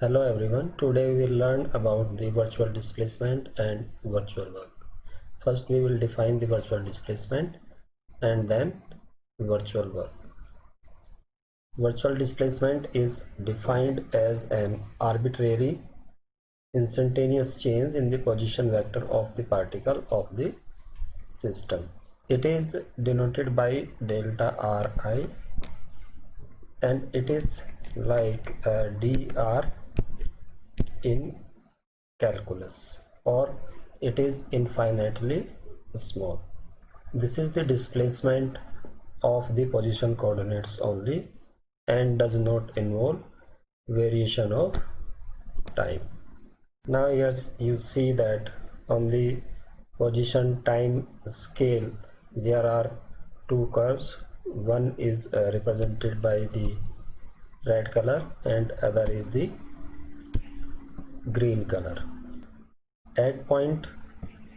Hello everyone, today we will learn about the virtual displacement and virtual work. First we will define the virtual displacement and then virtual work. Virtual displacement is defined as an arbitrary instantaneous change in the position vector of the particle of the system. It is denoted by delta Ri and it is like dr in calculus, or it is infinitely small. This is the displacement of the position coordinates only and does not involve variation of time. Now here you see that on the position time scale there are two curves. One is represented by the red color and other is the green color. At point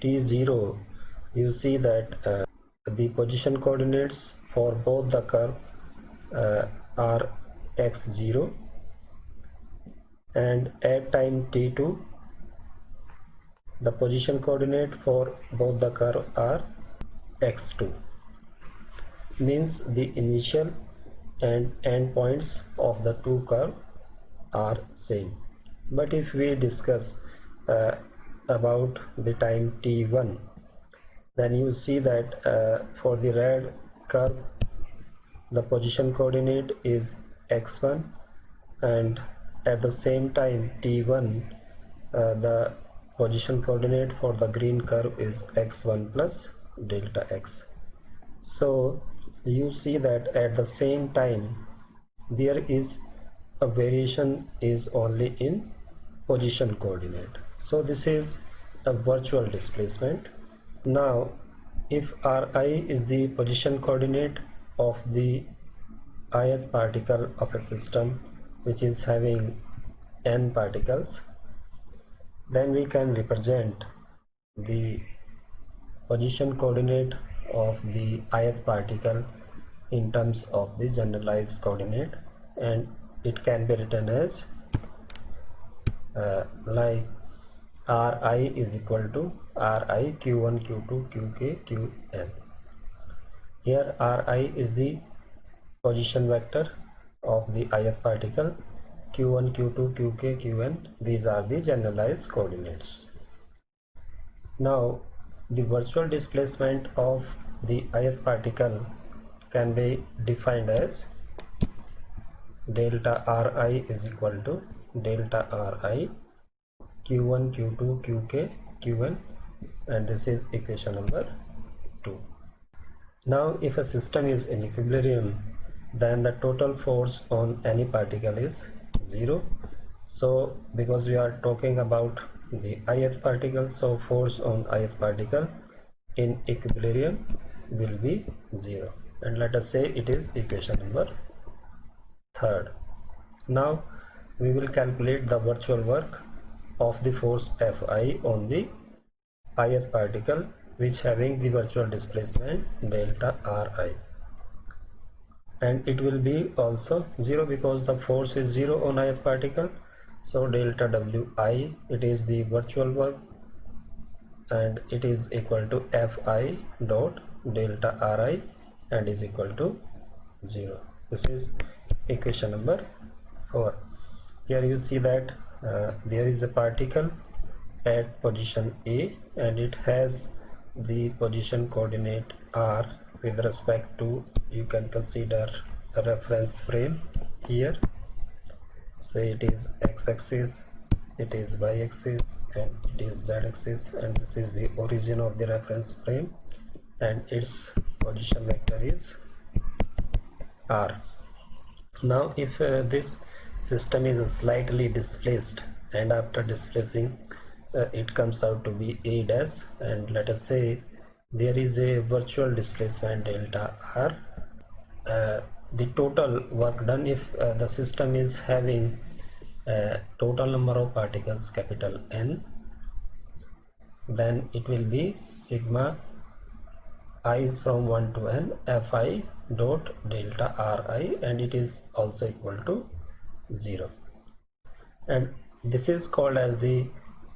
t0 you see that the position coordinates for both the curve are x0, and at time t2 the position coordinate for both the curve are x2. Means the initial and end points of the two curves are same. But if we discuss about the time t1, then you see that for the red curve the position coordinate is x1, and at the same time t1 the position coordinate for the green curve is x1 plus delta x. So you see that at the same time there is a variation is only in position coordinate. So this is a virtual displacement. Now if Ri is the position coordinate of the ith particle of a system which is having n particles, then we can represent the position coordinate of the ith particle in terms of the generalized coordinate, and it can be written as like Ri is equal to Ri q1 q2 qk qn. Here Ri is the position vector of the ith particle, q1 q2 qk qn, these are the generalized coordinates. Now the virtual displacement of the ith particle can be defined as delta Ri is equal to delta Ri q1 q2 qk qn, and this is equation number 2. Now if a system is in equilibrium, then the total force on any particle is 0. So because we are talking about the ith particle, so force on ith particle in equilibrium will be 0, and let us say it is equation number 3rd. Now we will calculate the virtual work of the force Fi on the ith particle which having the virtual displacement delta Ri, and it will be also 0 because the force is 0 on ith particle. So delta Wi, it is the virtual work, and it is equal to Fi dot delta Ri and is equal to 0. This is equation number 4. Here you see that there is a particle at position A and it has the position coordinate r with respect to, you can consider a reference frame here. Say it is x-axis, it is y-axis, and it is z-axis, and this is the origin of the reference frame, and its position vector is r. Now if this system is slightly displaced, and after displacing it comes out to be a dash, and let us say there is a virtual displacement delta r. The total work done if the system is having total number of particles capital N, then it will be sigma I is from 1 to n Fi dot delta Ri, and it is also equal to 0. and this is called as the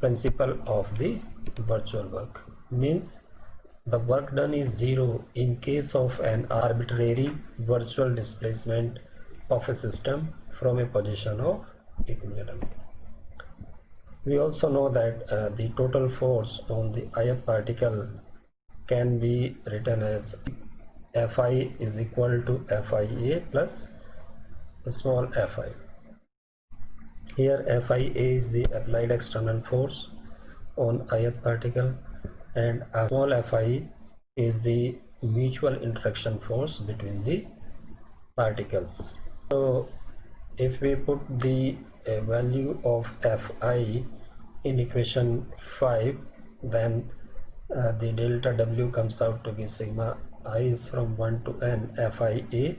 principle of the virtual work. Means the work done is zero in case of an arbitrary virtual displacement of a system from a position of equilibrium. We also know that the total force on the ith particle can be written as Fi is equal to Fia plus small fi. Here Fia is the applied external force on ith particle, and small fi is the mutual interaction force between the particles. So if we put the value of Fi in equation 5, then the delta W comes out to be sigma I is from 1 to n Fia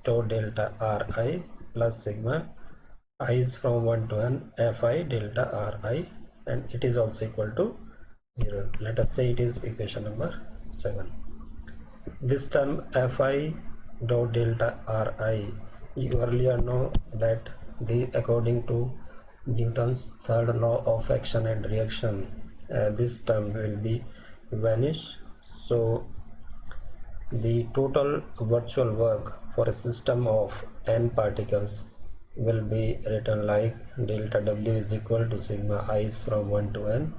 to delta Ri plus sigma I is from 1 to n Fi delta Ri, and it is also equal to 0. Let us say it is equation number 7. This term Fi dot delta Ri, you earlier know that according to Newton's third law of action and reaction, this term will be vanish. So the total virtual work for a system of n particles will be written like delta W is equal to sigma I is from 1 to n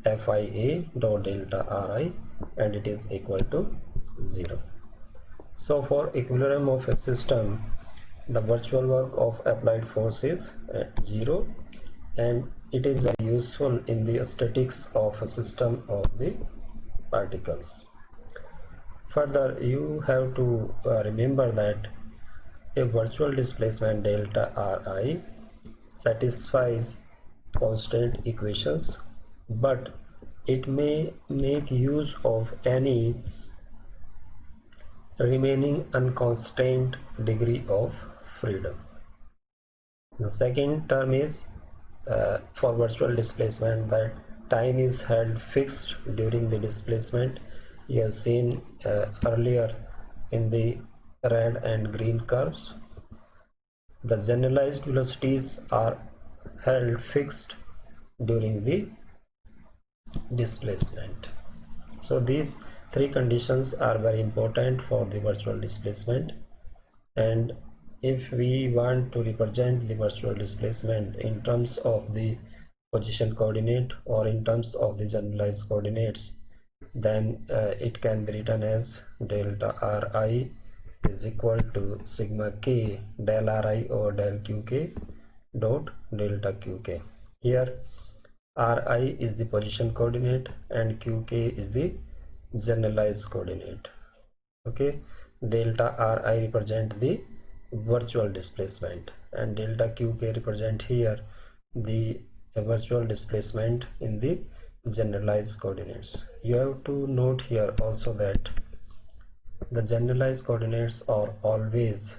Fia dot delta Ri, and it is equal to 0. So for equilibrium of a system, the virtual work of applied force is 0, and it is very useful in the statics of a system of the particles. Further, you have to remember that a virtual displacement delta Ri satisfies constant equations, but it may make use of any remaining unconstrained degree of freedom. The second term is for virtual displacement, that time is held fixed during the displacement. You have seen earlier in the red and green curves. The generalized velocities are held fixed during the displacement. So these three conditions are very important for the virtual displacement, and if we want to represent the virtual displacement in terms of the position coordinate or in terms of the generalized coordinates, then it can be written as delta Ri is equal to sigma k del Ri over del Qk dot delta Qk. Here Ri is the position coordinate and Qk is the generalized coordinate. Okay, delta Ri represent the virtual displacement and delta Qk represent here the virtual displacement in the generalized coordinates. You have to note here also that the generalized coordinates are always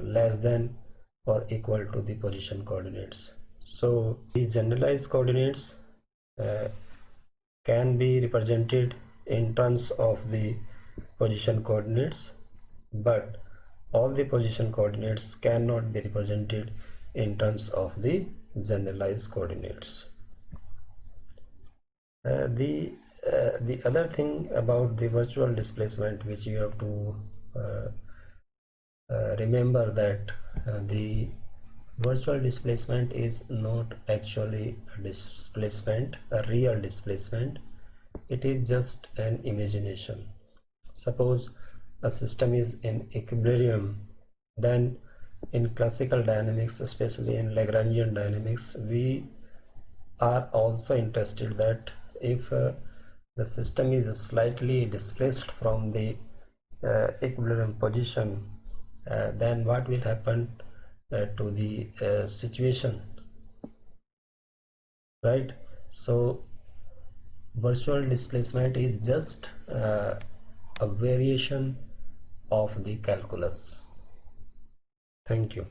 less than or equal to the position coordinates. So the generalized coordinates can be represented in terms of the position coordinates, but all the position coordinates cannot be represented in terms of the generalized coordinates. The other thing about the virtual displacement which you have to remember, that the virtual displacement is not actually a displacement, a real displacement. It is just an imagination. Suppose a system is in equilibrium, then in classical dynamics, especially in Lagrangian dynamics, we are also interested that if the system is slightly displaced from the equilibrium position, then what will happen to the situation, right? So virtual displacement is just a variation of the calculus. Thank you.